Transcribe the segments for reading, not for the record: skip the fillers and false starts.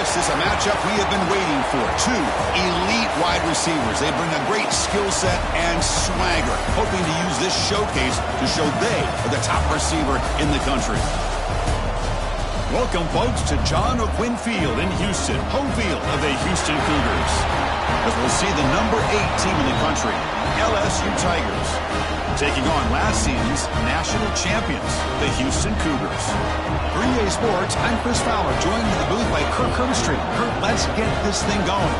This is a matchup we have been waiting for. Two elite wide receivers. They bring a great skill set and swagger, hoping to use this showcase to show they are the top receiver in the country. Welcome, folks, to John O'Quinn Field in Houston, home field of the Houston Cougars. As we'll see the number 8 team in the country, LSU Tigers, taking on last season's national champions, the Houston Cougars. For EA Sports, I'm Chris Fowler, joined in the booth by Kirk Herbstreit. Kirk, let's get this thing going.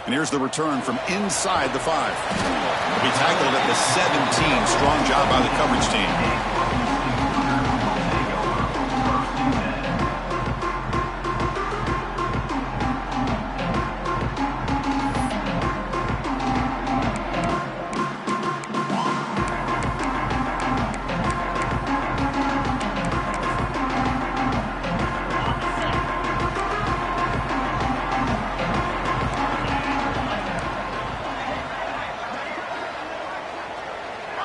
And here's the return from inside the 5. He'll be tackled at the 17. Strong job by the coverage team.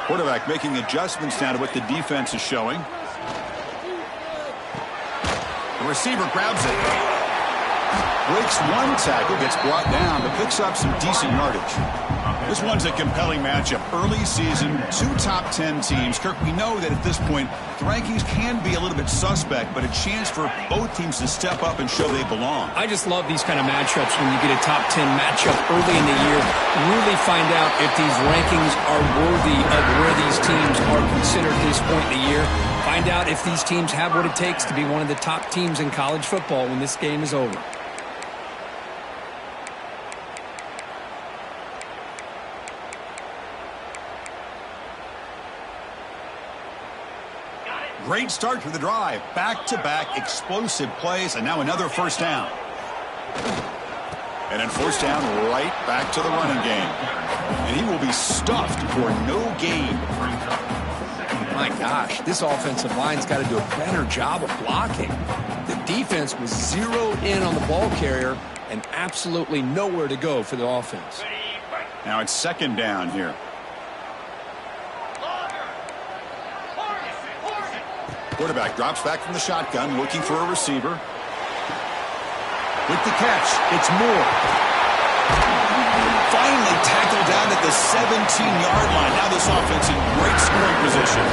Quarterback making adjustments now to what the defense is showing. The receiver grabs it. Breaks one tackle, gets brought down, but picks up some decent yardage. This one's a compelling matchup. Early season, 2 top 10 teams. Kirk, we know that at this point, the rankings can be a little bit suspect, but a chance for both teams to step up and show they belong. I just love these kind of matchups when you get a top 10 matchup early in the year. Really find out if these rankings are worthy of where these teams are considered at this point in the year. Find out if these teams have what it takes to be one of the top teams in college football when this game is over. Great start to the drive. Back-to-back explosive plays, and now another first down. And then first down right back to the running game. And he will be stuffed for no gain. My gosh, this offensive line's got to do a better job of blocking. The defense was zeroed in on the ball carrier and absolutely nowhere to go for the offense. Now it's second down here. Quarterback drops back from the shotgun, looking for a receiver. With the catch, it's Moore. Finally tackled down at the 17-yard line. Now this offense in great scoring position.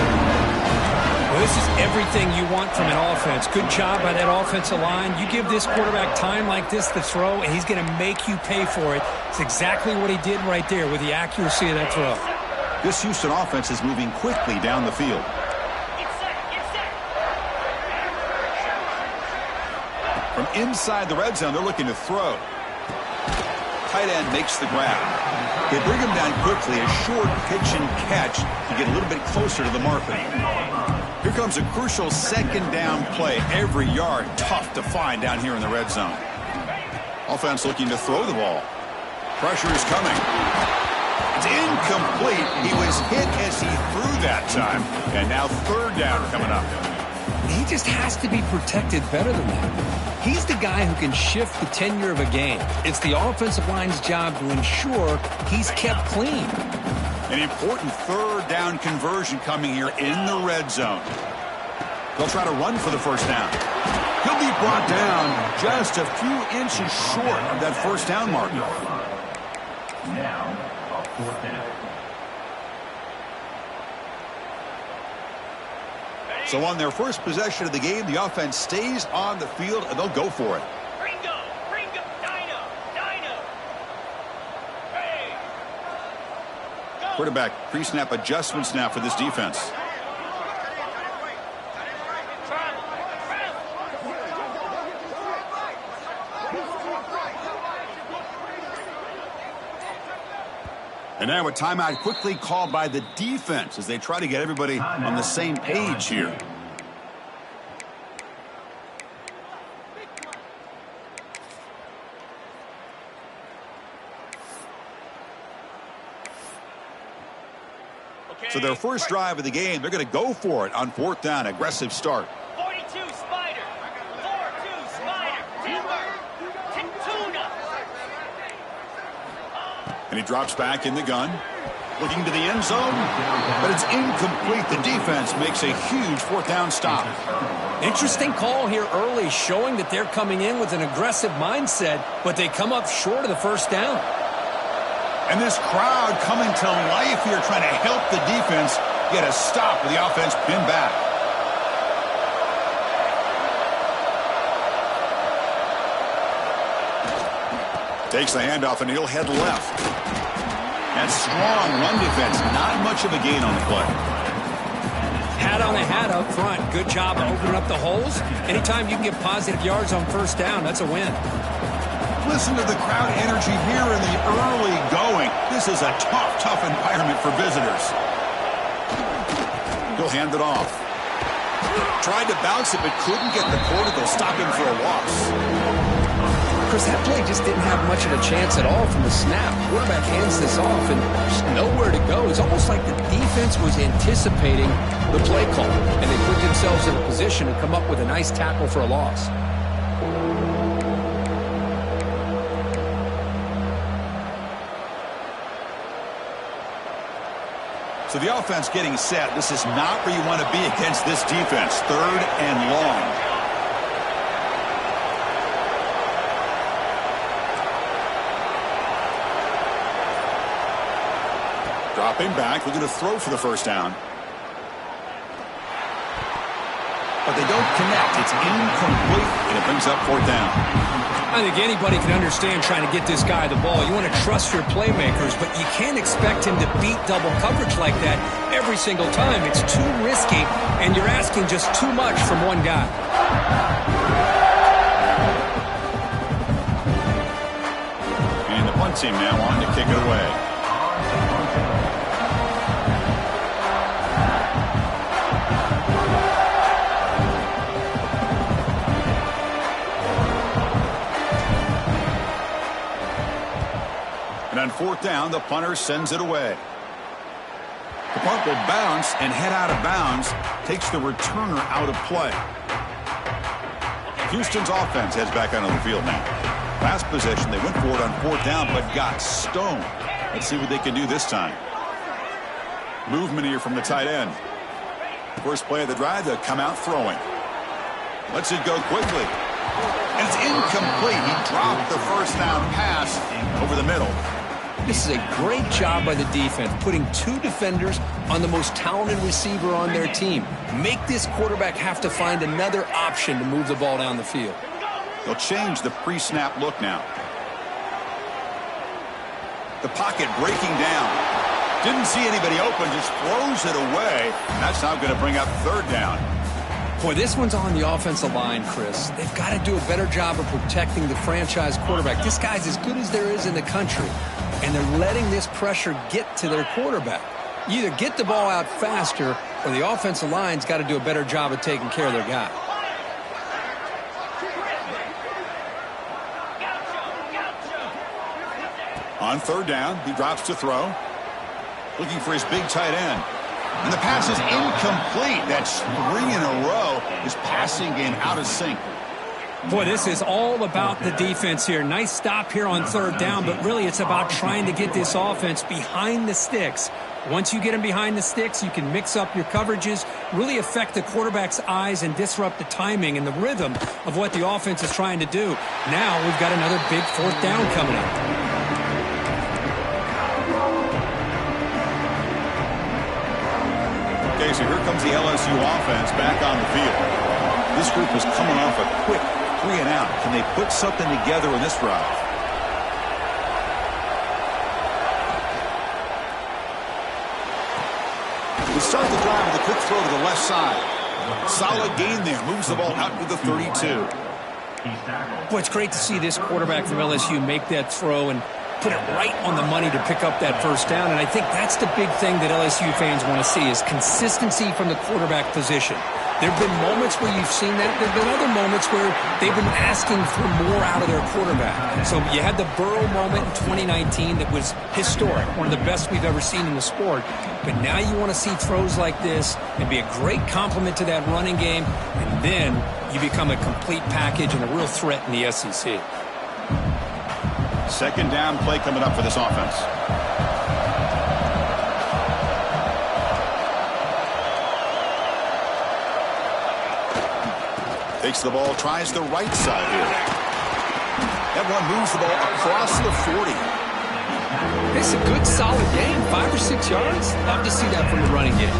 Well, this is everything you want from an offense. Good job by that offensive line. You give this quarterback time like this to throw, and he's going to make you pay for it. It's exactly what he did right there with the accuracy of that throw. This Houston offense is moving quickly down the field. From inside the red zone, they're looking to throw. Tight end makes the grab. They bring him down quickly, a short pitch and catch to get a little bit closer to the marker. Here comes a crucial second down play. Every yard tough to find down here in the red zone. Offense looking to throw the ball. Pressure is coming. It's incomplete. He was hit as he threw that time. And now third down coming up. He just has to be protected better than that. He's the guy who can shift the tenure of a game. It's the offensive line's job to ensure he's kept clean. An important third down conversion coming here in the red zone. They'll try to run for the first down. He'll be brought down just a few inches short of that first down marker. Now, fourth down. So on their first possession of the game, the offense stays on the field, and they'll go for it. Ringo, Dino, hey, go. Quarterback pre-snap adjustments now for this defense. And now a timeout quickly called by the defense as they try to get everybody on the same page here. So their first drive of the game, they're going to go for it on 4th down. Aggressive start. 42 Spider. 4-2 Spider. Timber. Tuna. And he drops back in the gun. Looking to the end zone. But it's incomplete. The defense makes a huge 4th down stop. Interesting call here early, showing that they're coming in with an aggressive mindset, but they come up short of the 1st down. And this crowd coming to life here, trying to help the defense get a stop with the offense pinned back. Takes the handoff, and he'll head left. That strong run defense, not much of a gain on the play. Hat on a hat up front. Good job of opening up the holes. Anytime you can get positive yards on 1st down, that's a win. Listen to the crowd energy here in the early going. This is a tough environment for visitors. He'll hand it off. Tried to bounce it, but couldn't get the quarter. They'll stop him for a loss. Chris, that play just didn't have much of a chance at all from the snap. Quarterback hands this off, and there's nowhere to go. It's almost like the defense was anticipating the play call, and they put themselves in a position to come up with a nice tackle for a loss. So the offense getting set. This is not where you want to be against this defense. 3rd and long. Dropping back, looking to throw for the 1st down. But they don't connect. It's incomplete, and it brings up 4th down. I think anybody can understand trying to get this guy the ball. You want to trust your playmakers, but you can't expect him to beat double coverage like that every single time. It's too risky, and you're asking just too much from one guy. And the punt team now on to kick it away. And on 4th down, the punter sends it away. The punt will bounce and head out of bounds. Takes the returner out of play. Houston's offense heads back onto the field now. Last possession, they went for it on 4th down, but got stoned. Let's see what they can do this time. Movement here from the tight end. First play of the drive, they'll come out throwing. Lets it go quickly. And it's incomplete. He dropped the 1st down pass over the middle. This is a great job by the defense, putting 2 defenders on the most talented receiver on their team. Make this quarterback have to find another option to move the ball down the field. They'll change the pre-snap look now. The pocket breaking down. Didn't see anybody open, just throws it away. That's now going to bring up 3rd down. Boy, this one's on the offensive line, Chris. They've got to do a better job of protecting the franchise quarterback. This guy's as good as there is in the country, and they're letting this pressure get to their quarterback. You either get the ball out faster, or the offensive line's got to do a better job of taking care of their guy. On 3rd down, he drops to throw. Looking for his big tight end. And the pass is incomplete. That's 3 in a row. His passing game out of sync. Boy, this is all about the defense here. Nice stop here on 3rd down, but really it's about trying to get this offense behind the sticks. Once you get them behind the sticks, you can mix up your coverages, really affect the quarterback's eyes and disrupt the timing and the rhythm of what the offense is trying to do. Now we've got another big 4th down coming up. Okay, so here comes the LSU offense back on the field. This group is coming off a quick 3 and out. Can they put something together in this drive? We start the drive with a quick throw to the left side. Solid gain there. Moves the ball out to the 32. Boy, it's great to see this quarterback from LSU make that throw and put it right on the money to pick up that first down. And I think that's the big thing that LSU fans want to see is consistency from the quarterback position. There have been moments where you've seen that. There have been other moments where they've been asking for more out of their quarterback. So you had the Burrow moment in 2019 that was historic, one of the best we've ever seen in the sport. But now you want to see throws like this and be a great complement to that running game, and then you become a complete package and a real threat in the SEC. Second down play coming up for this offense. Takes the ball, tries the right side here. That one moves the ball across the 40. It's a good, solid game. 5 or 6 yards. Love to see that from the running game.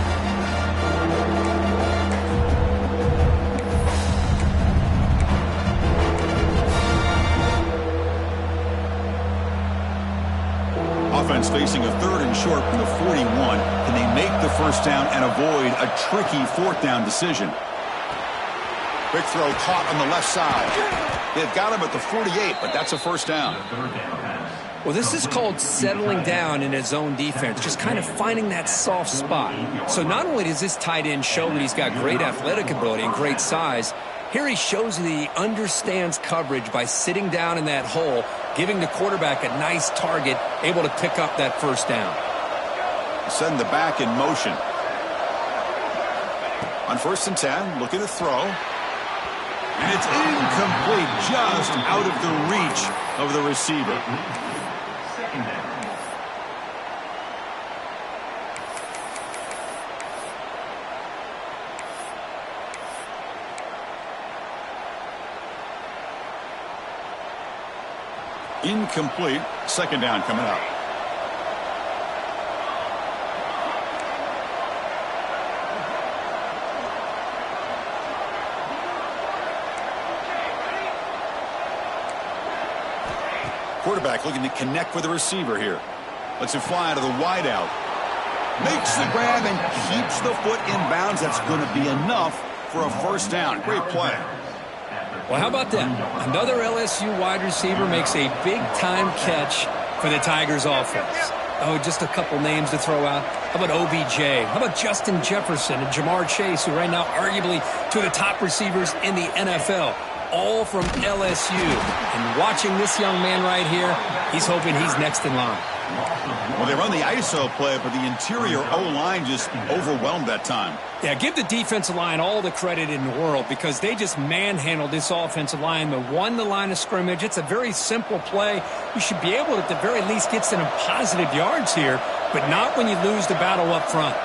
Offense facing a 3rd and short from the 41. Can they make the first down and avoid a tricky 4th down decision? Quick throw caught on the left side. They've got him at the 48, but that's a first down. Well, this is called settling down in his zone defense, just kind of finding that soft spot. So not only does this tight end show that he's got great athletic ability and great size, here he shows that he understands coverage by sitting down in that hole, giving the quarterback a nice target, able to pick up that first down. Send the back in motion. On 1st and 10, looking to throw. And it's incomplete, just out of the reach of the receiver. Incomplete. Second down coming up. Quarterback looking to connect with the receiver here. Lets it fly to the wideout. Makes the grab and keeps the foot in bounds. That's going to be enough for a first down. Great play. Well, how about that? Another LSU wide receiver makes a big-time catch for the Tigers offense. Oh, just a couple names to throw out. How about OBJ? How about Justin Jefferson and Jamar Chase, who right now arguably two of the top receivers in the NFL, all from LSU. And watching this young man right here, he's hoping he's next in line. Well, they run the ISO play, but the interior O-line just overwhelmed that time. Yeah, give the defensive line all the credit in the world because they just manhandled this offensive line. They won the line of scrimmage. It's a very simple play. You should be able to, at the very least, get some positive yards here, but not when you lose the battle up front.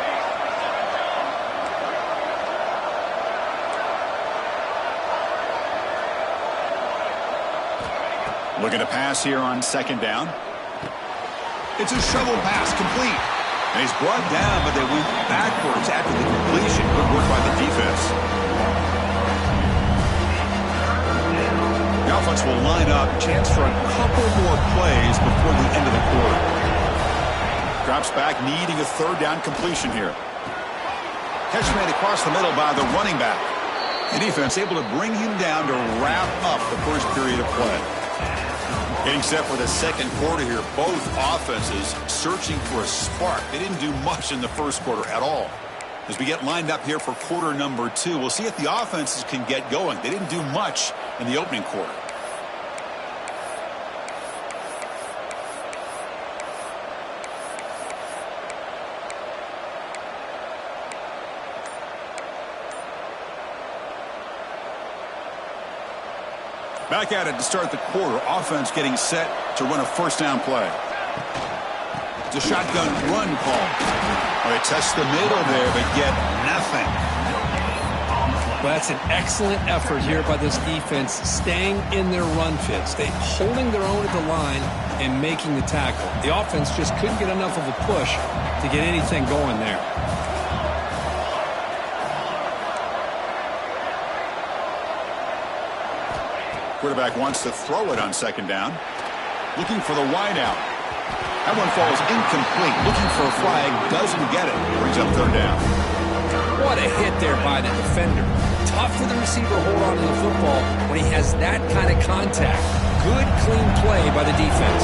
Looking to pass here on second down. It's a shovel pass, complete. And he's brought down, but they went backwards after the completion. Good work by the defense. The offense will line up. Chance for a couple more plays before the end of the quarter. Drops back, needing a third down completion here. Catch made across the middle by the running back. The defense able to bring him down to wrap up the first period of play. Getting set for the second quarter here. Both offenses searching for a spark. They didn't do much in the first quarter at all. As we get lined up here for quarter number 2, we'll see if the offenses can get going. They didn't do much in the opening quarter. Back at it to start the quarter. Offense getting set to run a first down play. It's a shotgun run call. Well, they test the middle there, but get nothing. Well, that's an excellent effort here by this defense, staying in their run fits. They holding their own at the line and making the tackle. The offense just couldn't get enough of a push to get anything going there. Quarterback wants to throw it on second down. Looking for the wide out. That one falls incomplete. Looking for a flag, doesn't get it. Brings up third down. What a hit there by the defender. Tough for the receiver to hold on to the football when he has that kind of contact. Good, clean play by the defense.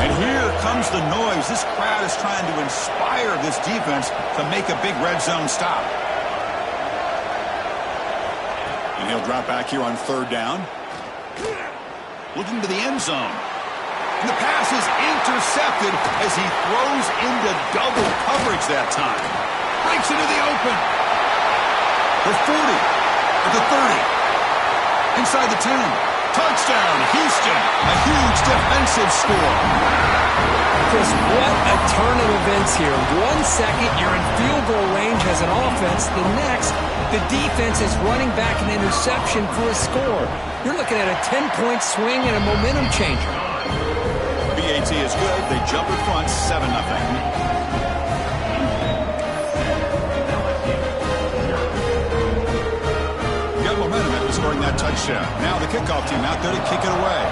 And here comes the noise. This crowd is trying to inspire this defense to make a big red zone stop. And he'll drop back here on third down. Looking to the end zone. And the pass is intercepted as he throws into double coverage that time. Breaks into the open. The 40. At the 30. Inside the 10. Touchdown, Houston. A huge defensive score. Chris, what a turn of events here. 1 second, you're in field goal range as an offense. The next, the defense is running back an interception for a score. You're looking at a 10-point swing and a momentum changer. BAT is good. They jump in front, 7-0. Got momentum after scoring that touchdown. Now the kickoff team out there to kick it away.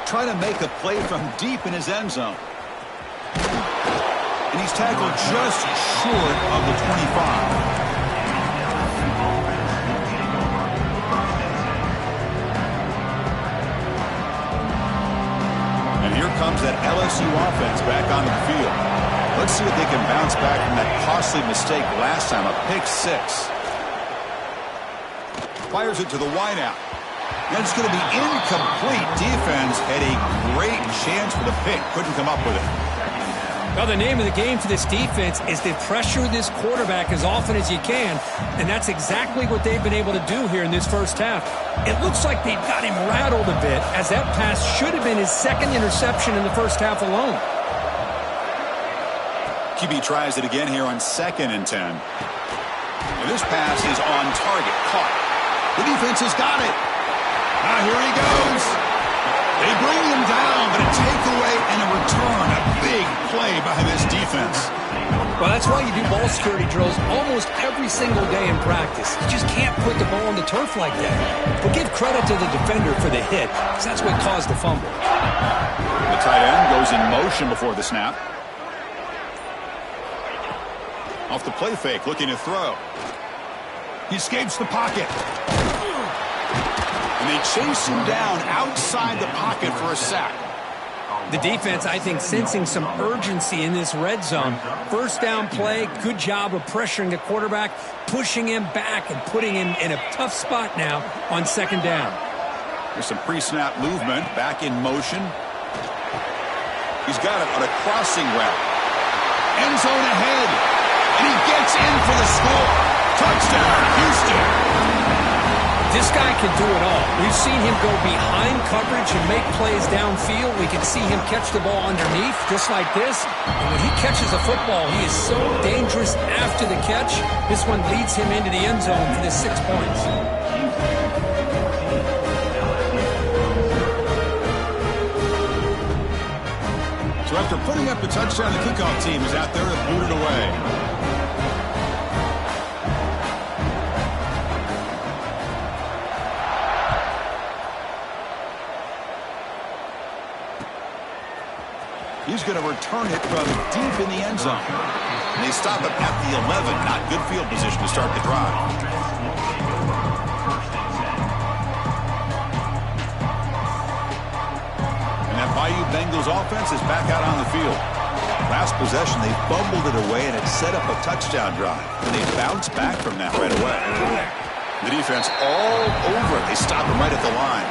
Trying to make a play from deep in his end zone. And he's tackled just short of the 25. Comes that LSU offense back onto the field. Let's see if they can bounce back from that costly mistake last time, a pick 6. Fires it to the wideout. That's going to be incomplete. Defense had a great chance for the pick. Couldn't come up with it. Well, the name of the game for this defense is to pressure this quarterback as often as you can, and that's exactly what they've been able to do here in this first half. It looks like they've got him rattled a bit, as that pass should have been his second interception in the first half alone. QB tries it again here on 2nd and 10. And this pass is on target, caught. The defense has got it. Now here he goes. They bring him down, but a takeaway and a return. A big play by this defense. Well, that's why you do ball security drills almost every single day in practice. You just can't put the ball on the turf like that. But give credit to the defender for the hit, because that's what caused the fumble. The tight end goes in motion before the snap. Off the play fake, looking to throw. He escapes the pocket. And they chase him down outside the pocket for a sack. The defense, I think, sensing some urgency in this red zone. First down play, good job of pressuring the quarterback, pushing him back and putting him in a tough spot now on 2nd down. There's some pre-snap movement, back in motion. He's got it on a crossing route. End zone ahead. And he gets in for the score. Touchdown, Houston. This guy can do it all. We've seen him go behind coverage and make plays downfield. We can see him catch the ball underneath, just like this. And when he catches a football, he is so dangerous after the catch. This one leads him into the end zone for the 6 points. So after putting up the touchdown, the kickoff team is out there to boot it away. He's going to return it from deep in the end zone. And they stop him at the 11. Not good field position to start the drive. And that Bayou Bengals offense is back out on the field. Last possession, they fumbled it away, and it set up a touchdown drive. And they bounced back from that right away. The defense all over it. They stop him right at the line.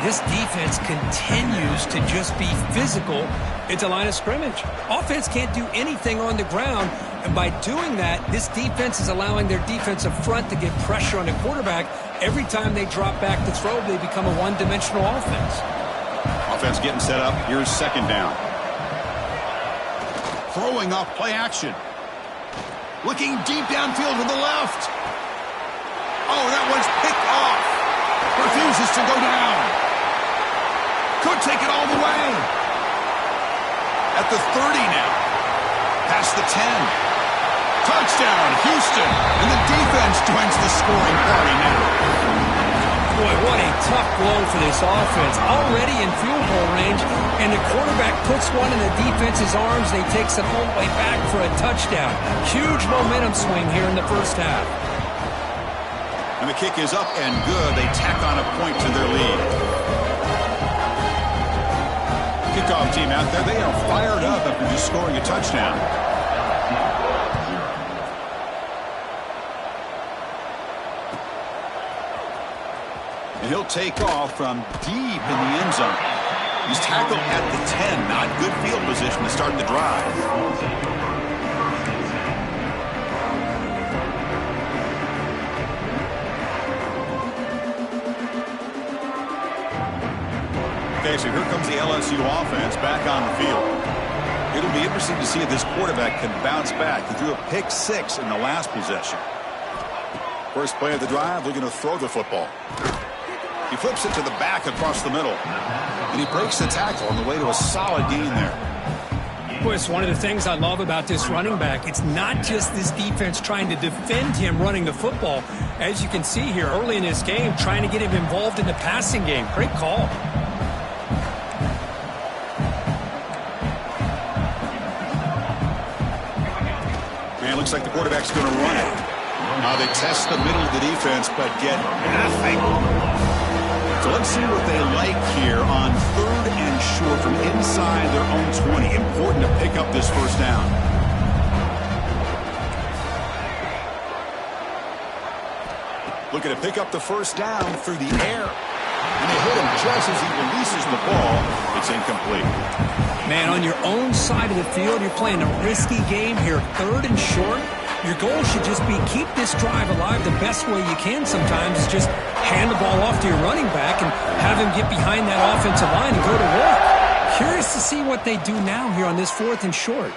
This defense continues to just be physical at the line of scrimmage. Offense can't do anything on the ground, and by doing that, this defense is allowing their defensive front to get pressure on the quarterback. Every time they drop back to throw, they become a one-dimensional offense. Offense getting set up. Here's 2nd down. Throwing off play action. Looking deep downfield to the left. Oh, that one's picked off. Refuses to go down. Could take it all the way. At the 30 now. Past the 10. Touchdown, Houston. And the defense joins the scoring party now. Boy, what a tough blow for this offense. Already in field goal range, and the quarterback puts one in the defense's arms, and he takes it all the way back for a touchdown. Huge momentum swing here in the first half. And the kick is up and good. They tack on a point to their lead. Kickoff team out there, they are fired up after just scoring a touchdown. And he'll take off from deep in the end zone. He's tackled at the 10. Not good field position to start the drive. Okay, so here comes the LSU offense back on the field. It'll be interesting to see if this quarterback can bounce back. He threw a pick 6 in the last possession. First play of the drive, looking to throw the football. He flips it to the back across the middle. And he breaks the tackle on the way to a solid gain there. Boy, it's one of the things I love about this running back. It's not just this defense trying to defend him running the football. As you can see here early in this game, trying to get him involved in the passing game. Great call. Man, looks like the quarterback's going to run it. They test the middle of the defense, but get nothing. So let's see what they like here on 3rd and short from inside their own 20. Important to pick up this first down. Looking to pick up the first down through the air. And they hit him just as he releases the ball. It's incomplete. Man, on your own side of the field, you're playing a risky game here. 3rd and short. Your goal should just be keep this drive alive the best way you can sometimes is just hand the ball off to your running back and have him get behind that offensive line and go to work. Curious to see what they do now here on this 4th and short.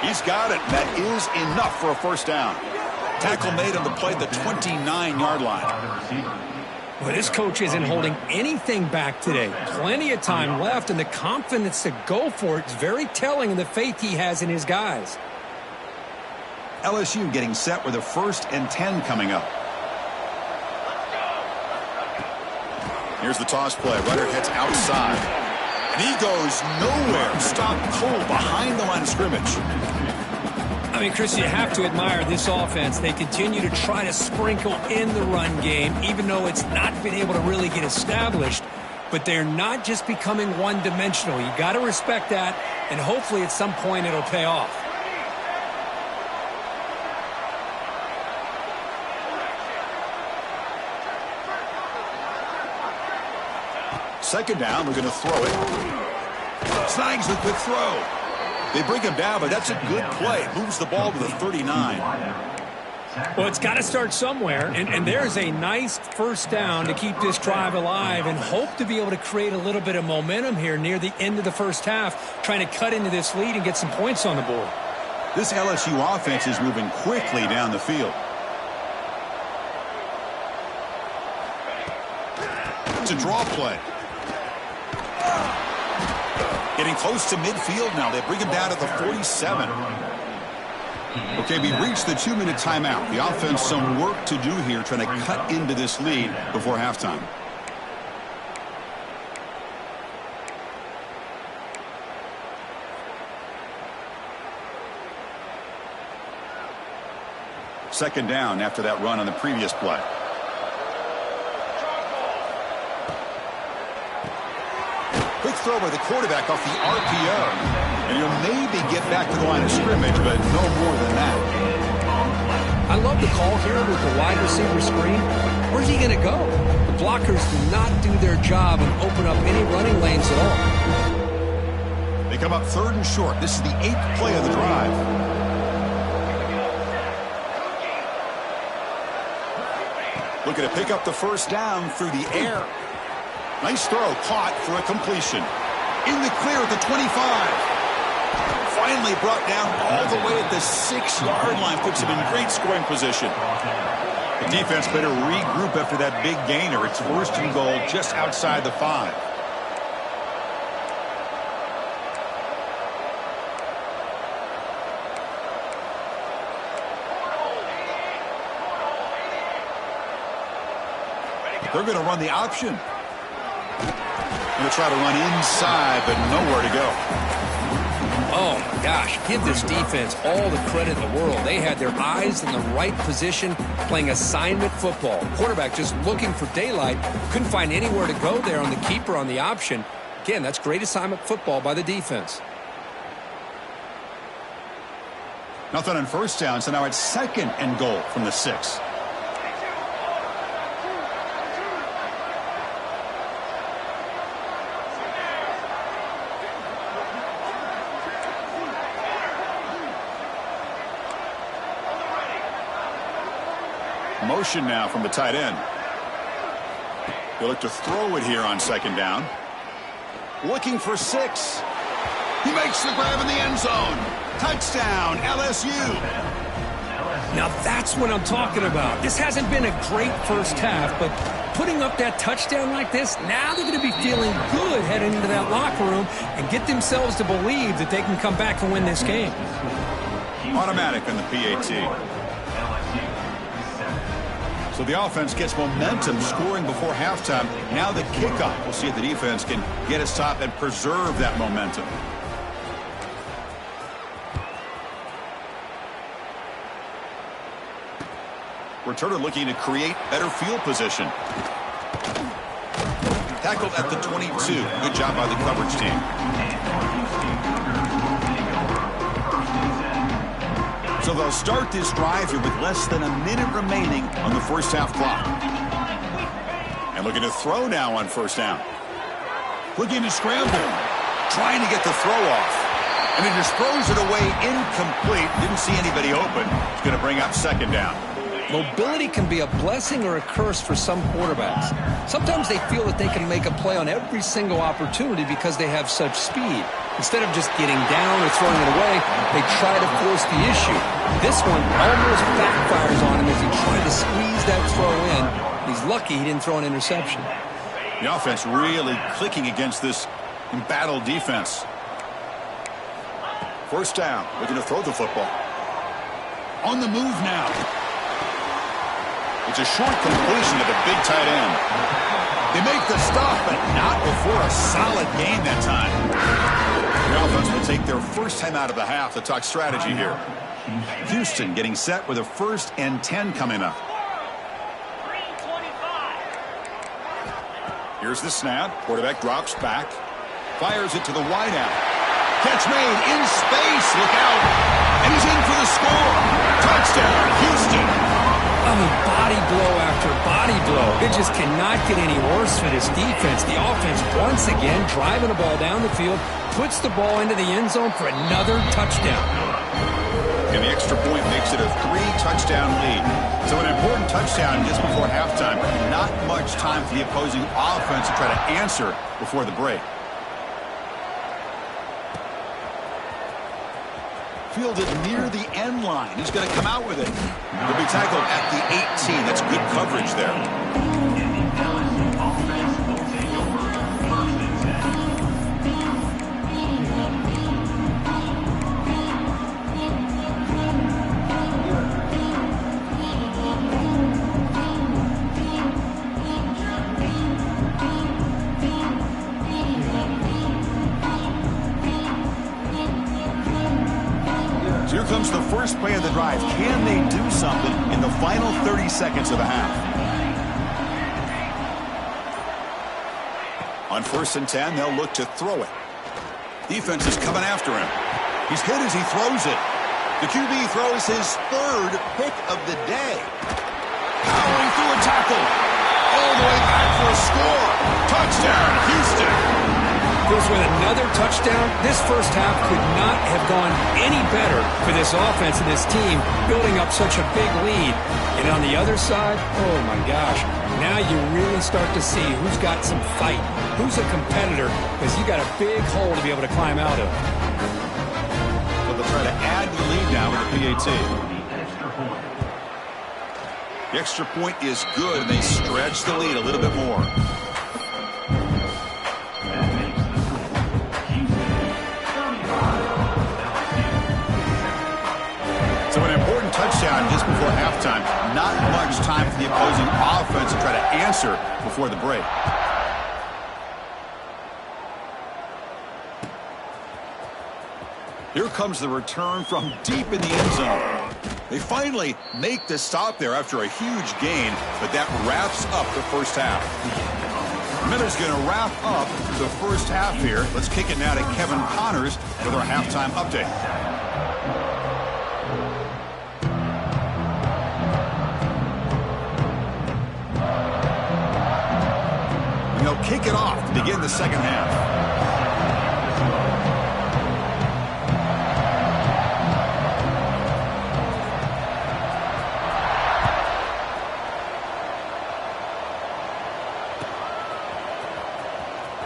He's got it. That is enough for a first down. Tackle made on the play, the 29-yard line. Well, this coach isn't holding anything back today. Plenty of time left, and the confidence to go for it is very telling of the faith he has in his guys. LSU getting set with a 1st and 10 coming up. Here's the toss play. Runner heads outside. And he goes nowhere. Stopped cold behind the line of scrimmage. I mean, Chris, you have to admire this offense. They continue to try to sprinkle in the run game, even though it's not been able to really get established. But they're not just becoming one-dimensional. You got to respect that, and hopefully at some point it'll pay off. Second down, they're going to throw it. Snags the quick throw. They bring him down, but that's a good play. Moves the ball to the 39. Well, it's got to start somewhere, and there's a nice first down to keep this drive alive and hope to be able to create a little bit of momentum here near the end of the first half, trying to cut into this lead and get some points on the board. This LSU offense is moving quickly down the field. It's a draw play. Getting close to midfield now. They bring him down at the 47. Okay, we reached the 2-minute timeout. The offense some work to do here trying to cut into this lead before halftime. Second down after that run on the previous play. Quick throw by the quarterback off the RPO. And he'll maybe get back to the line of scrimmage, but no more than that. I love the call here with the wide receiver screen. Where's he going to go? The blockers do not do their job and open up any running lanes at all. They come up 3rd and short. This is the 8th play of the drive. Looking to pick up the first down through the air. Nice throw, caught for a completion. In the clear at the 25. Finally brought down all the way at the 6-yard line. Puts him in great scoring position. The defense better regroup after that big gainer. It's 1st and goal just outside the 5. They're going to run the option. Going to try to run inside, but nowhere to go. Oh, my gosh. Give this defense all the credit in the world. They had their eyes in the right position, playing assignment football. Quarterback just looking for daylight. Couldn't find anywhere to go there on the keeper on the option. Again, that's great assignment football by the defense. Nothing on first down, so now it's 2nd and goal from the 6. Motion now from the tight end. He'll look to throw it here on 2nd down. Looking for 6. He makes the grab in the end zone. Touchdown, LSU. Now that's what I'm talking about. This hasn't been a great first half, but putting up that touchdown like this, now they're going to be feeling good heading into that locker room and get themselves to believe that they can come back and win this game. Automatic on the PAT. So the offense gets momentum scoring before halftime. Now the kickoff. We'll see if the defense can get a stop and preserve that momentum. Returner looking to create better field position. Tackled at the 22. Good job by the coverage team. So they'll start this drive here with less than a minute remaining on the first half clock. And looking to throw now on first down. Looking to scramble. Trying to get the throw off. And he just throws it away incomplete. Didn't see anybody open. It's going to bring up 2nd down. Mobility can be a blessing or a curse for some quarterbacks. Sometimes they feel that they can make a play on every single opportunity because they have such speed. Instead of just getting down or throwing it away, they try to force the issue. This one almost backfires on him as he tried to squeeze that throw in. He's lucky he didn't throw an interception. The offense really clicking against this embattled defense. First down, looking to throw the football. On the move now. It's a short completion to the big tight end. They make the stop, but not before a solid gain that time. The offense will take their first time out of the half to talk strategy here. Houston getting set with a 1st and 10 coming up. Here's the snap. Quarterback drops back. Fires it to the wideout. Catch made in space. Look out. And he's in for the score. Touchdown, Houston. I mean, body blow after body blow. It just cannot get any worse for this defense. The offense, once again, driving the ball down the field, puts the ball into the end zone for another touchdown. And the extra point makes it a 3-touchdown lead. So an important touchdown just before halftime. Not much time for the opposing offense to try to answer before the break. Fielded near the end line. He's going to come out with it. He'll be tackled at the 18. That's good coverage there. Here comes the first play of the drive. Can they do something in the final 30 seconds of the half? On 1st and 10, they'll look to throw it. Defense is coming after him. He's hit as he throws it. The QB throws his 3rd pick of the day. Powering through a tackle. All the way back for a score. Touchdown, Houston. Goes with another touchdown. This first half could not have gone any better for this offense and this team, building up such a big lead. And on the other side, oh my gosh, now you really start to see who's got some fight, who's a competitor, because you got a big hole to be able to climb out of. So they'll try to add to the lead now with the PAT. The extra point is good, and they stretch the lead a little bit more. touchdown just before halftime. Not much time for the opposing offense to try to answer before the break. Here comes the return from deep in the end zone. They finally make the stop there after a huge gain, but that wraps up the first half. Miller's going to wrap up the first half here. Let's kick it now to Kevin Connors with our halftime update. And they'll kick it off to begin the second half.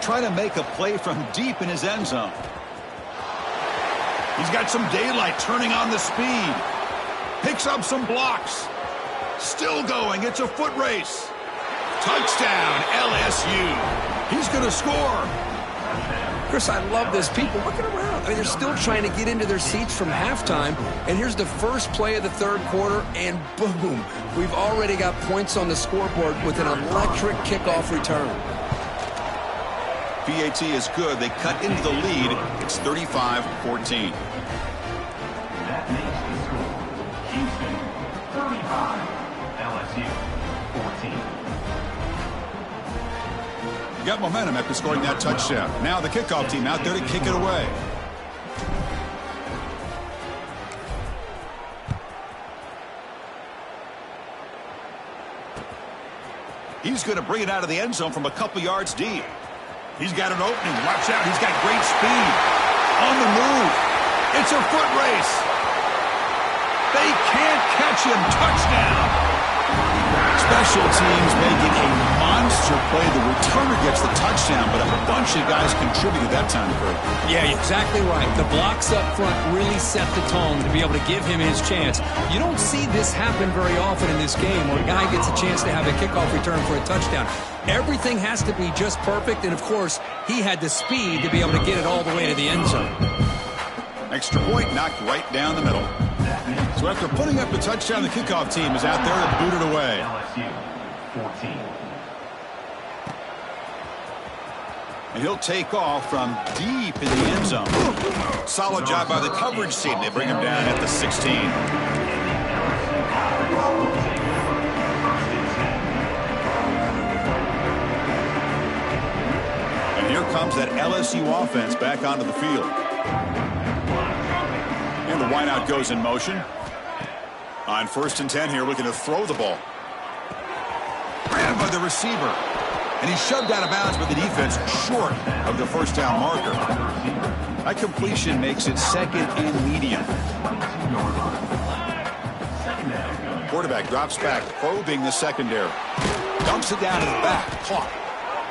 Trying to make a play from deep in his end zone. He's got some daylight, turning on the speed. Picks up some blocks. Still going. It's a foot race. Touchdown, LSU. He's going to score. Chris, I love this. People looking around. I mean, they're still trying to get into their seats from halftime. And here's the first play of the third quarter, and boom. We've already got points on the scoreboard with an electric kickoff return. PAT is good. They cut into the lead. It's 35-14. That makes the score Houston 35, LSU 14. Got momentum after scoring that touchdown. Now the kickoff team out there to kick it away. He's going to bring it out of the end zone from a couple yards deep. He's got an opening. Watch out. He's got great speed. On the move. It's a foot race. They can't catch him. Touchdown. Special teams making a monster play. The returner gets the touchdown, but a bunch of guys contributed that time, Kurt. Yeah, exactly right. The blocks up front really set the tone to be able to give him his chance. You don't see this happen very often in this game where a guy gets a chance to have a kickoff return for a touchdown. Everything has to be just perfect, and of course, he had the speed to be able to get it all the way to the end zone. Extra point knocked right down the middle. So after putting up the touchdown, the kickoff team is out there to boot it away. LSU 14. And he'll take off from deep in the end zone. Solid job by the coverage team. They bring him down at the 16. And here comes that LSU offense back onto the field. And the wideout goes in motion. On 1st and 10 here, looking to throw the ball. Grabbed by the receiver. And he's shoved out of bounds by the defense short of the first down marker. That completion makes it second and medium. Quarterback drops back, probing the secondary. Dumps it down to the back. Caught.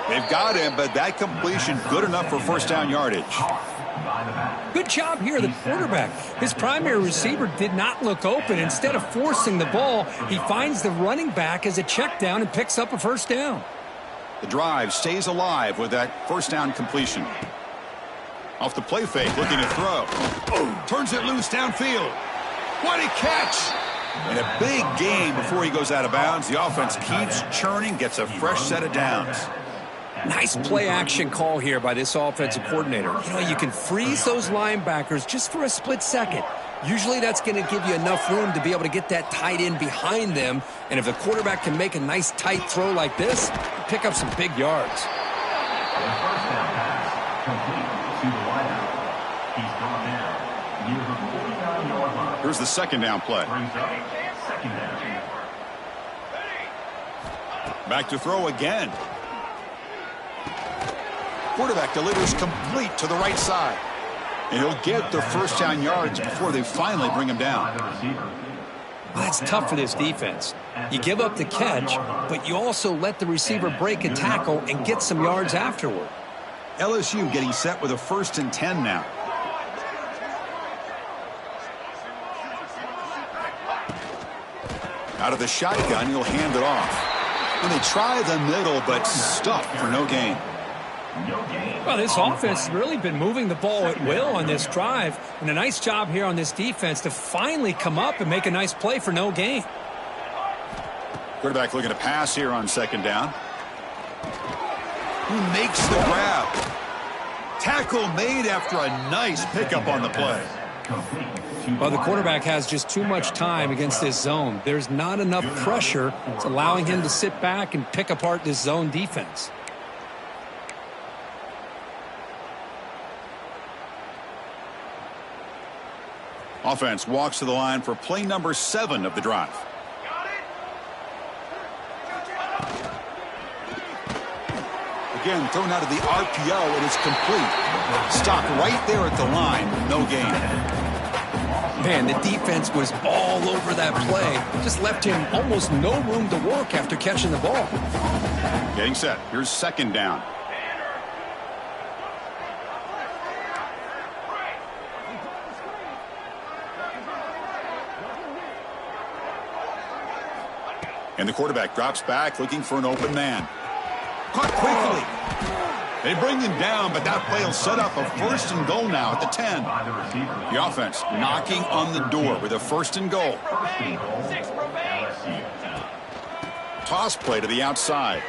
They've got him, but that completion good enough for first down yardage. Good job here, the quarterback. His primary receiver did not look open. Instead of forcing the ball, he finds the running back as a check down and picks up a first down. The drive stays alive with that first down completion. Off the play fake, looking to throw. Turns it loose downfield. What a catch! And a big gain before he goes out of bounds. The offense keeps churning, gets a fresh set of downs. Nice play action call here by this offensive coordinator. You know, you can freeze those linebackers just for a split second. Usually that's going to give you enough room to be able to get that tight end behind them. And if the quarterback can make a nice tight throw like this, pick up some big yards. The first down pass complete to the wideout. He's gone down near the 49-yard line. Here's the second down play. Brings up second down. Back to throw again. Quarterback delivers complete to the right side. And he'll get the first down yards before they finally bring him down. Well, that's tough for this defense. You give up the catch, but you also let the receiver break a tackle and get some yards afterward. LSU getting set with a 1st and 10 now. Out of the shotgun, he'll hand it off. And they try the middle, but stuffed for no gain. No gain. Well, this offense has really been moving the ball at will on this drive. And a nice job here on this defense to finally come up and make a nice play for no gain. Quarterback looking to pass here on second down. Who makes the grab? Tackle made after a nice pickup on the play. Well, the quarterback has just too much time against this zone. There's not enough pressure. It's allowing him to sit back and pick apart this zone defense. Offense walks to the line for play number 7 of the drive. Again, thrown out of the RPO, and it's complete. Stopped right there at the line with no gain. Man, the defense was all over that play. Just left him almost no room to work after catching the ball. Getting set. Here's second down. And the quarterback drops back looking for an open man. Caught quickly. They bring him down, but that play will set up a first and goal now at the 10. The offense knocking on the door with a first and goal. Toss play to the outside.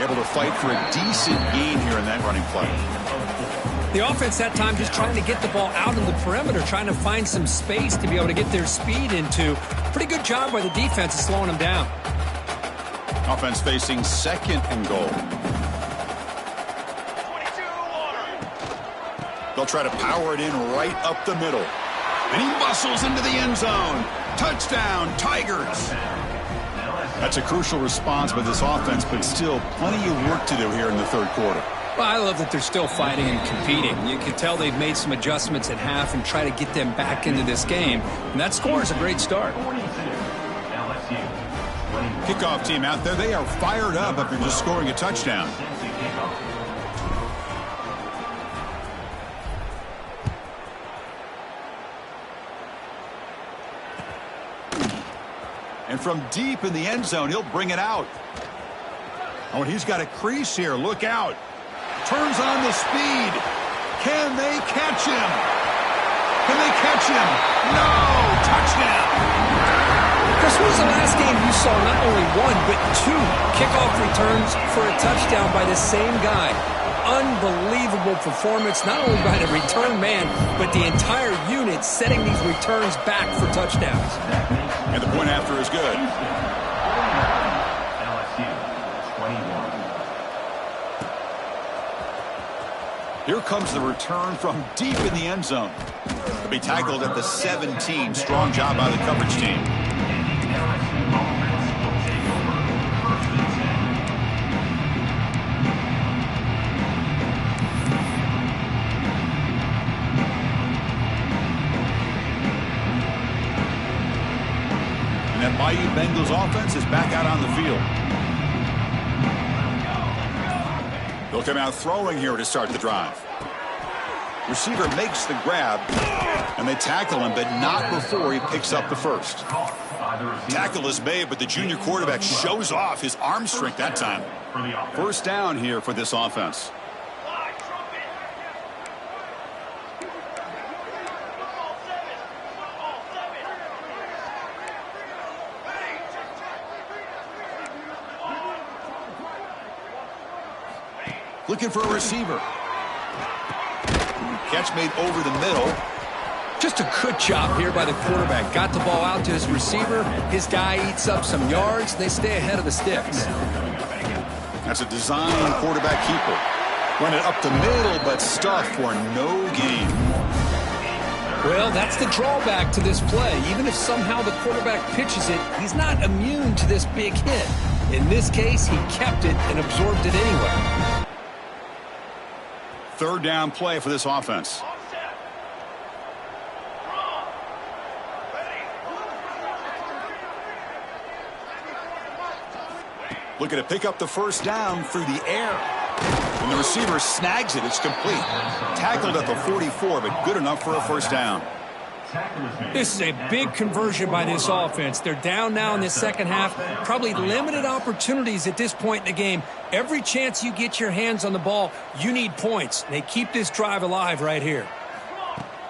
Able to fight for a decent gain here in that running play. The offense that time just trying to get the ball out in the perimeter, trying to find some space to be able to get their speed into. Pretty good job by the defense of slowing them down. Offense facing second and goal. They'll try to power it in right up the middle. And he muscles into the end zone. Touchdown, Tigers. That's a crucial response by this offense, but still plenty of work to do here in the third quarter. Well, I love that they're still fighting and competing. You can tell they've made some adjustments at half and try to get them back into this game. And that score is a great start. Kickoff team out there, they are fired up after just scoring a touchdown. And from deep in the end zone, he'll bring it out. Oh, and he's got a crease here. Look out. Turns on the speed. Can they catch him? Can they catch him? No! Touchdown! Chris, when was the last game you saw not only one, but 2 kickoff returns for a touchdown by the same guy? Unbelievable performance, not only by the return man, but the entire unit setting these returns back for touchdowns. And the point after is good. Here comes the return from deep in the end zone. He'll be tackled at the 17. Strong job by the coverage team. And that mighty Bengals offense is back out on the field. They'll come out throwing here to start the drive. Receiver makes the grab, and they tackle him, but not before he picks up the first. Tackle is made, but the junior quarterback shows off his arm strength that time. First down here for this offense. Looking for a receiver. Catch made over the middle. Just a good job here by the quarterback. Got the ball out to his receiver. His guy eats up some yards. They stay ahead of the sticks. That's a design quarterback keeper. Run it up the middle, but stuffed for no gain. Well, that's the drawback to this play. Even if somehow the quarterback pitches it, he's not immune to this big hit. In this case, he kept it and absorbed it anyway. Third down play for this offense. Looking to pick up the first down through the air. When the receiver snags it, it's complete. Tackled at the 44, but good enough for a first down. Tackle is made. This is a big conversion by this offense. They're down now in the second half. Probably limited opportunities at this point in the game. Every chance you get your hands on the ball, you need points. They keep this drive alive right here.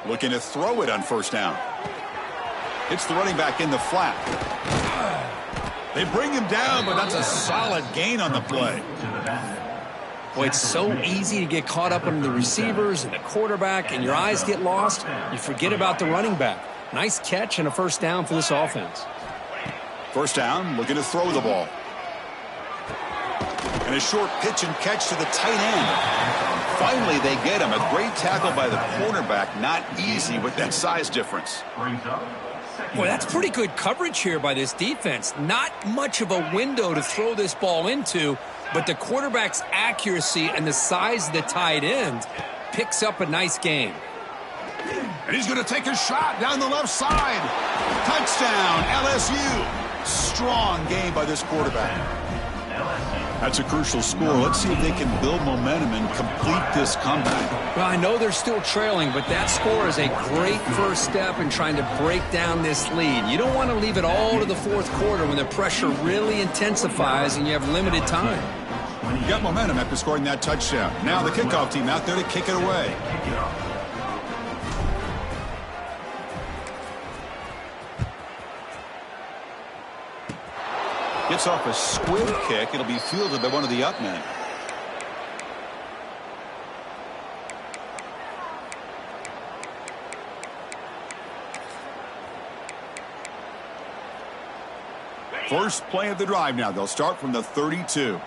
Looking to throw it on first down. It's the running back in the flat. They bring him down, but that's a solid gain on the play. Boy, it's so easy to get caught up in the receivers and the quarterback, and your eyes get lost. You forget about the running back. Nice catch and a first down for this offense. First down, looking to throw the ball. And a short pitch and catch to the tight end. Finally, they get him. A great tackle by the cornerback. Not easy with that size difference. Boy, that's pretty good coverage here by this defense. Not much of a window to throw this ball into, but the quarterback's accuracy and the size of the tight end picks up a nice game. And he's going to take a shot down the left side. Touchdown, LSU. Strong game by this quarterback. That's a crucial score. Let's see if they can build momentum and complete this comeback. Well, I know they're still trailing, but that score is a great first step in trying to break down this lead. You don't want to leave it all to the fourth quarter when the pressure really intensifies and you have limited time. You got momentum after scoring that touchdown. Now the kickoff team out there to kick it away. Gets off a squib kick. It'll be fielded by one of the up men. First play of the drive now. They'll start from the 32.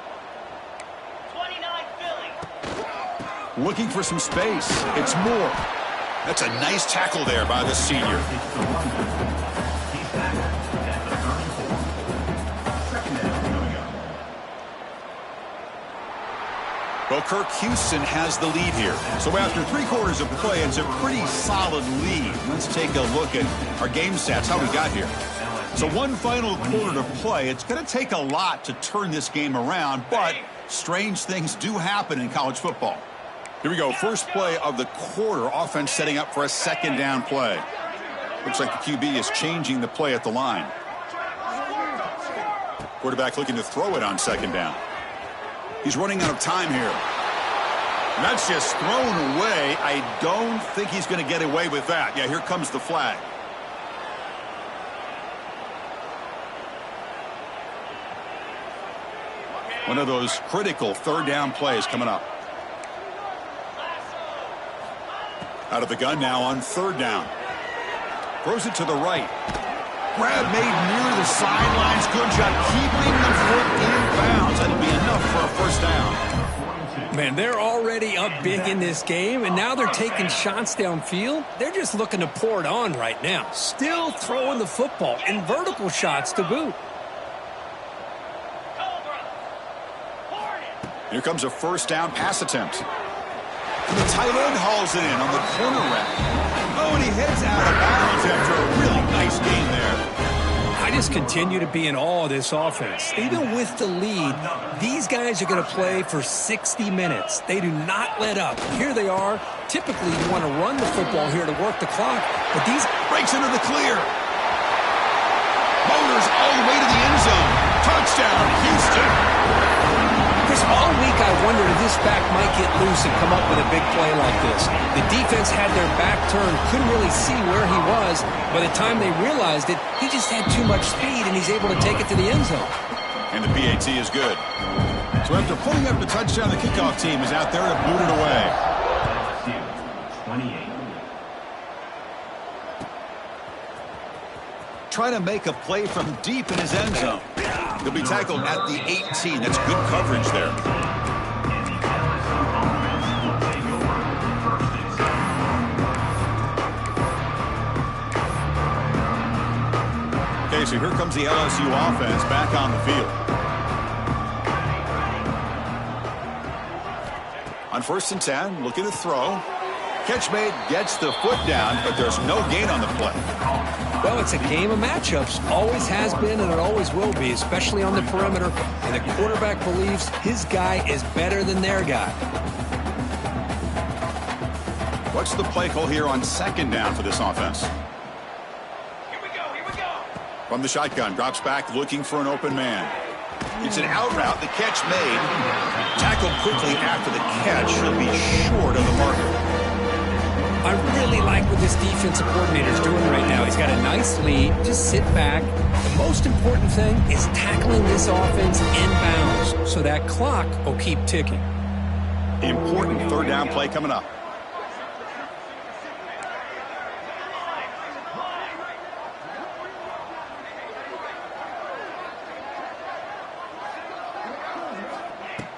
29 Philly. Looking for some space. It's Moore. That's a nice tackle there by the senior. Well, Kirk Houston has the lead here. So after 3 quarters of play, it's a pretty solid lead. Let's take a look at our game stats, how we got here. So one final quarter to play. It's going to take a lot to turn this game around, but strange things do happen in college football. Here we go. First play of the quarter. Offense setting up for a second down play. Looks like the QB is changing the play at the line. Quarterback looking to throw it on second down. He's running out of time here. And that's just thrown away. I don't think he's going to get away with that. Yeah, here comes the flag. One of those critical third down plays coming up. Out of the gun now on third down. Throws it to the right. Grab made near the sidelines. Good job keeping the foot in bounds. That'll be enough for a first down. Man, they're already up big in this game, and now they're taking shots downfield. They're just looking to pour it on right now. Still throwing the football, and vertical shots to boot. Here comes a first down pass attempt. And the tight end hauls it in on the corner route. Oh, and he heads out of bounds after a really nice game there. I just continue to be in awe of this offense. Even with the lead, these guys are going to play for 60 minutes. They do not let up. Here they are. Typically, you want to run the football here to work the clock, but these breaks into the clear. Motors all the way to the end zone. Touchdown, Houston. Chris, all week I wondered if this back might get loose and come up with a big play like this. The defense had their back turned, couldn't really see where he was. By the time they realized it, he just had too much speed, and he's able to take it to the end zone. And the PAT is good. So after pulling up the touchdown, the kickoff team is out there to boot it away. 28. Trying to make a play from deep in his end zone. He'll be tackled at the 18. That's good coverage there. Okay, so here comes the LSU offense back on the field. On 1st and 10, looking to throw. Catch made, gets the foot down, but there's no gain on the play. Well, it's a game of matchups. Always has been, and it always will be, especially on the perimeter. And the quarterback believes his guy is better than their guy. What's the play call here on second down for this offense? From the shotgun, drops back looking for an open man. It's an out route. The catch made. Tackled quickly after the catch. He'll be short of the marker. I really like what this defensive coordinator is doing right now. He's got a nice lead. Just sit back. The most important thing is tackling this offense inbounds so that clock will keep ticking. Important third down play coming up.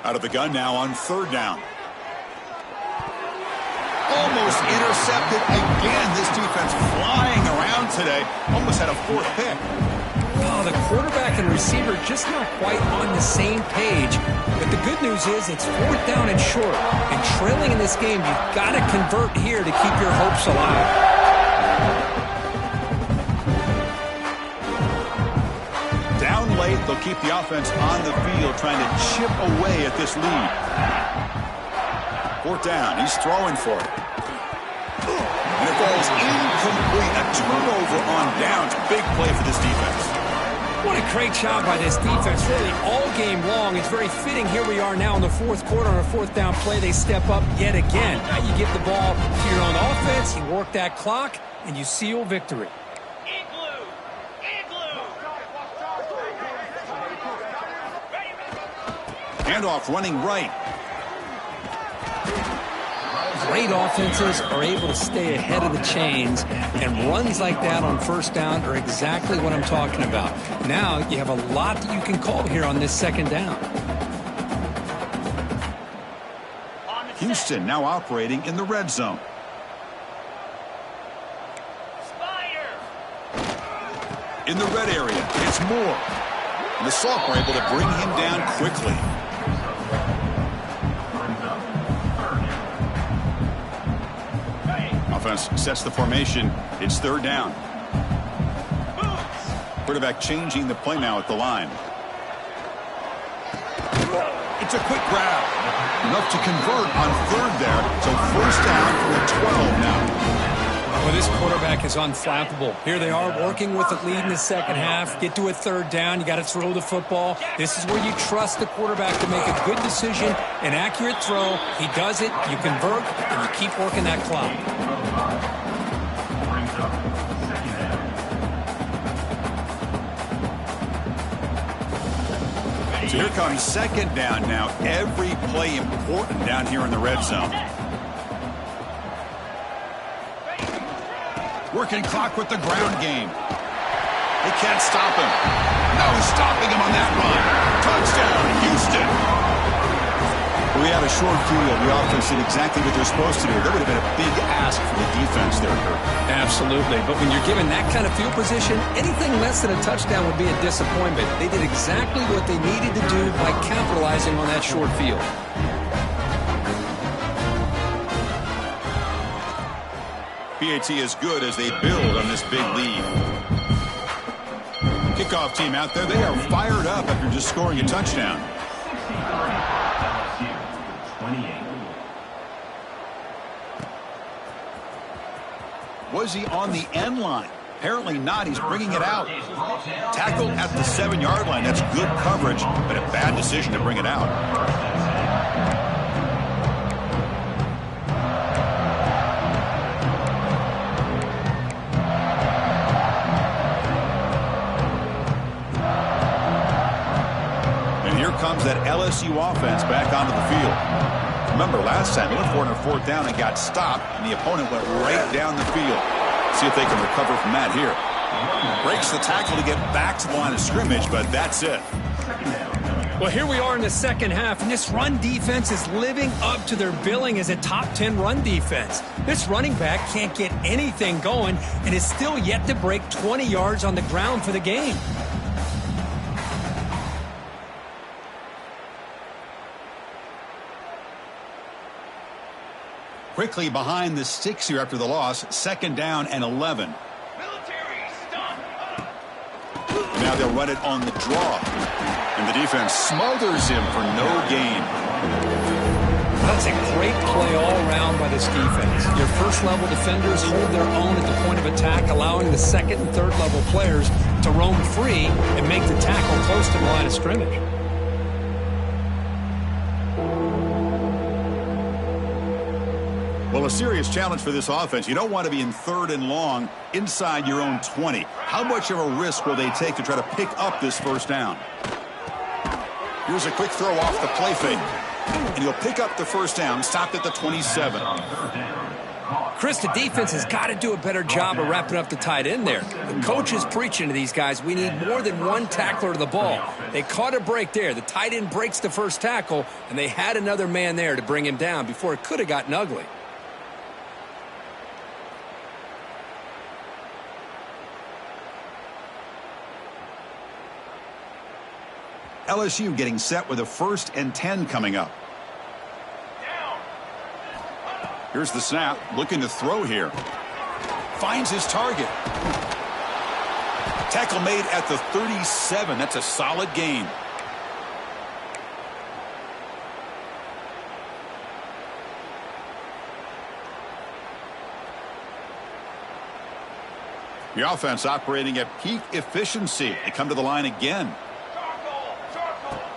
Out of the gun now on third down. Almost intercepted again. This defense flying around today. Almost had a fourth pick. Oh, the quarterback and receiver just not quite on the same page. But the good news is it's fourth down and short. And trailing in this game, you've got to convert here to keep your hopes alive. Down late, they'll keep the offense on the field trying to chip away at this lead. Fourth down, he's throwing for it. And it falls incomplete. A turnover on downs. Big play for this defense. What a great job by this defense, really all game long. It's very fitting. Here we are now in the fourth quarter on a fourth down play. They step up yet again. Now you get the ball to your own offense, you work that clock, and you seal victory. Handoff running right. Great offenses are able to stay ahead of the chains, and runs like that on first down are exactly what I'm talking about. Now you have a lot that you can call here on this second down. Houston now operating in the red zone. In the red area, it's Moore. And the Soft were able to bring him down quickly. Offense sets the formation. It's third down. Quarterback changing the play now at the line. It's a quick grab. Enough to convert on third there. So first down for the 12 now. Well, this quarterback is unflappable. Here they are working with the lead in the second half. Get to a third down. You got to throw the football. This is where you trust the quarterback to make a good decision, an accurate throw. He does it. You convert, and you keep working that clock. So here comes second down now. Every play important down here in the red zone. Working clock with the ground game. They can't stop him. No stopping him on that run. Touchdown, Houston. We had a short field. The offense did exactly what they're supposed to do. That would have been a big ask for the defense there, Kirk. Absolutely. But when you're given that kind of field position, anything less than a touchdown would be a disappointment. They did exactly what they needed to do by capitalizing on that short field. PAT is good as they build on this big lead. Kickoff team out there. They are fired up after just scoring a touchdown. Was he on the end line? Apparently not. He's bringing it out. Tackled at the 7-yard line. That's good coverage, but a bad decision to bring it out. Comes that LSU offense back onto the field. Remember, last time they went for it on fourth down and got stopped, and the opponent went right down the field. See if they can recover from that here. Breaks the tackle to get back to the line of scrimmage, but that's it. Well, here we are in the second half, and this run defense is living up to their billing as a top 10 run defense. This running back can't get anything going and is still yet to break 20 yards on the ground for the game. Quickly behind the sticks here after the loss. Second down and 11. Now they'll run it on the draw. And the defense smothers him for no gain. That's a great play all around by this defense. Your first level defenders hold their own at the point of attack, allowing the second and third level players to roam free and make the tackle close to the line of scrimmage. Well, a serious challenge for this offense. You don't want to be in 3rd and long inside your own 20. How much of a risk will they take to try to pick up this first down? Here's a quick throw off the play fake. And he'll pick up the first down, stopped at the 27. Chris, the defense has got to do a better job of wrapping up the tight end there. The coach is preaching to these guys, we need more than one tackler to the ball. They caught a break there. The tight end breaks the first tackle, and they had another man there to bring him down before it could have gotten ugly. LSU getting set with a 1st and 10 coming up. Here's the snap, looking to throw here. Finds his target. Tackle made at the 37. That's a solid gain. The offense operating at peak efficiency. They come to the line again.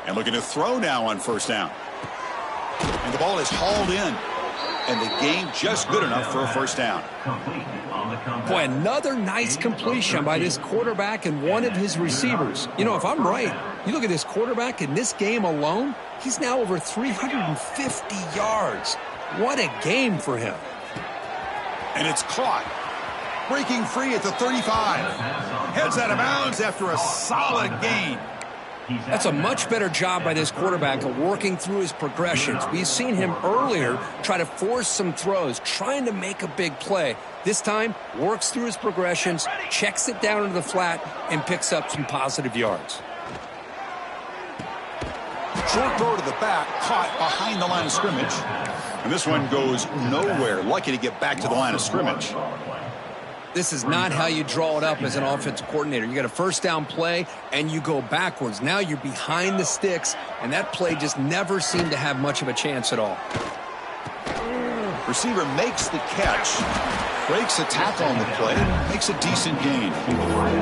And looking to throw now on first down. And the ball is hauled in. And the game just good enough for a first down. Boy, another nice completion by this quarterback and one of his receivers. You know, if I'm right, you look at this quarterback in this game alone, he's now over 350 yards. What a game for him. And it's caught. Breaking free at the 35. Heads out of bounds after a solid gain. That's a much better job by this quarterback of working through his progressions. We've seen him earlier try to force some throws, trying to make a big play. This time, works through his progressions, checks it down into the flat, and picks up some positive yards. Short throw to the back, caught behind the line of scrimmage. And this one goes nowhere. Lucky to get back to the line of scrimmage. This is not how you draw it up as an offensive coordinator. You got a first down play, and you go backwards. Now you're behind the sticks, and that play just never seemed to have much of a chance at all. Receiver makes the catch, breaks a tackle on the play, makes a decent gain.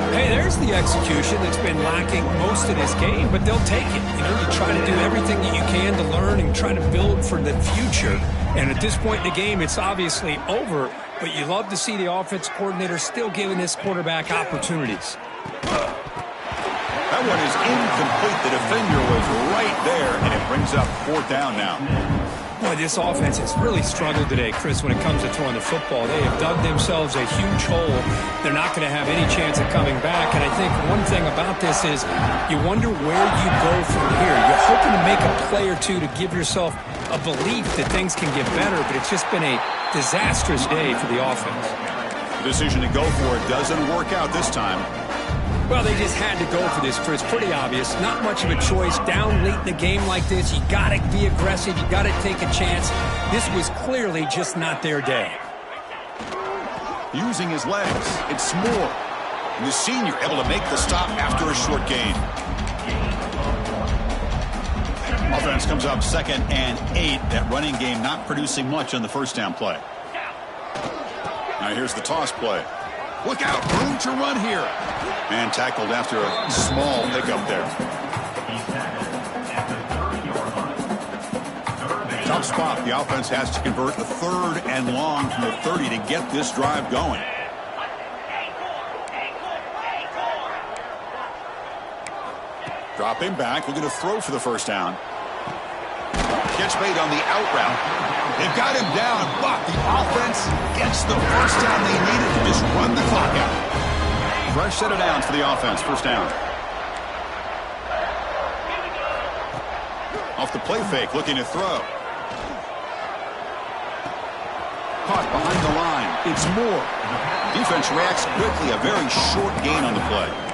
Hey, there's the execution that's been lacking most of this game, but they'll take it. You know, you try to do everything that you can to learn and try to build for the future. And at this point in the game, it's obviously over, but you love to see the offense coordinator still giving this quarterback opportunities. That one is incomplete. The defender was right there, and it brings up 4th down now. Boy, this offense has really struggled today, Chris, when it comes to throwing the football. They have dug themselves a huge hole. They're not going to have any chance of coming back. And I think one thing about this is you wonder where you go from here. You're hoping to make a play or two to give yourself a belief that things can get better, but it's just been a disastrous day for the offense. The decision to go for it doesn't work out this time. Well, they just had to go for this, Chris. Pretty obvious. Not much of a choice. Down late in the game like this, you got to be aggressive. You got to take a chance. This was clearly just not their day. Using his legs, it's Moore. And the senior able to make the stop after a short gain. Offense comes up 2nd and 8. That running game not producing much on the first down play. Now here's the toss play. Look out, room to run here. And tackled after a small pickup there. Tough spot. The offense has to convert a 3rd and long from the 30 to get this drive going. Dropping back, looking to throw for the first down. Catch made on the out route. They've got him down, but the offense gets the first down they needed to just run the clock out. Fresh set of downs for the offense, first down. Off the play fake, looking to throw. Caught behind the line. It's Moore. Defense reacts quickly, a very short gain on the play.